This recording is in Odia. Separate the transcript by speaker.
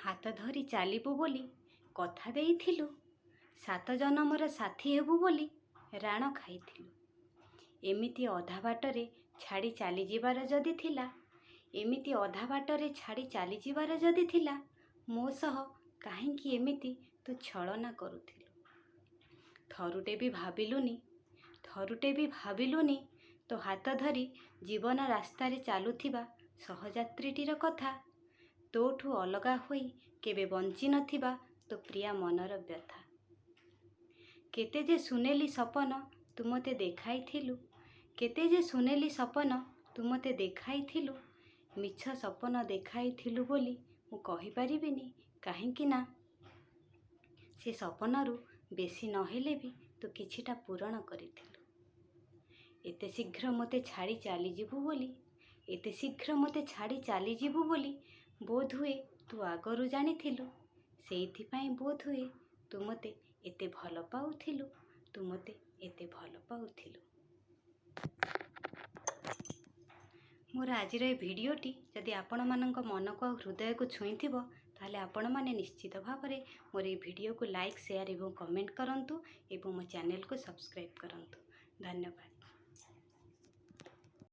Speaker 1: ହାତ ଧରି ଚାଲିବୁ ବୋଲି କଥା ଦେଇଥିଲୁ, 7 ଜନମର ସାଥୀ ହେବୁ ବୋଲି ରାଣ ଖାଇଥିଲୁ। ଏମିତି ଅଧା ବାଟରେ ଛାଡ଼ି ଚାଲିଯିବାର ଯଦି ଥିଲା, ଏମିତି ଅଧା ବାଟରେ ଛାଡ଼ି ଚାଲିଯିବାର ଯଦି ଥିଲା, ମୋ ସହ କାହିଁକି ଏମିତି ତୁ ଛଳନା କରୁଥିଲୁ? ଥରୁଟେ ବି ଭାବିଲୁନି ତୋ ହାତ ଧରି ଜୀବନ ରାସ୍ତାରେ ଚାଲୁଥିବା ସହଯାତ୍ରୀଟିର କଥା, ତୋଠୁ ଅଲଗା ହୋଇ କେବେ ବଞ୍ଚି ନଥିବା ତୋ ପ୍ରିୟା ମନର ବ୍ୟଥା। କେତେ ଯେ ସୁନେଲି ସପନ ତୁ ମୋତେ ଦେଖାଇଥିଲୁ, କେତେ ଯେ ସୁନେଲି ସପନ ତୁ ମୋତେ ଦେଖାଇଥିଲୁ। ମିଛ ସପନ ଦେଖାଇଥିଲୁ ବୋଲି ମୁଁ କହିପାରିବିନି, କାହିଁକି ନା ସେ ସପନରୁ ବେଶୀ ନହେଲେ ବି ତୁ କିଛିଟା ପୂରଣ କରିଥିଲୁ। ଏତେ ଶୀଘ୍ର ମୋତେ ଛାଡ଼ି ଚାଲିଯିବୁ ବୋଲି ବୋଧହୁଏ ତୁ ଆଗରୁ ଜାଣିଥିଲୁ। ସେଇଥିପାଇଁ ବୋଧହୁଏ ତୁ ମୋତେ ଏତେ ଭଲ ପାଉଥିଲୁ। ମୋର ଆଜିର ଏ ଭିଡ଼ିଓଟି ଯଦି ଆପଣମାନଙ୍କ ମନକୁ ଆଉ ହୃଦୟକୁ ଛୁଇଁଥିବ, ତାହେଲେ ଆପଣମାନେ ନିଶ୍ଚିତ ଭାବରେ ମୋର এই ଭିଡ଼ିଓକୁ ଲାଇକ୍, ସେୟାର ଏବଂ କମେଣ୍ଟ କରନ୍ତୁ ଏବଂ ମୋ ଚ୍ୟାନେଲକୁ ସବସ୍କ୍ରାଇବ୍ କରନ୍ତୁ। ଧନ୍ୟବାଦ।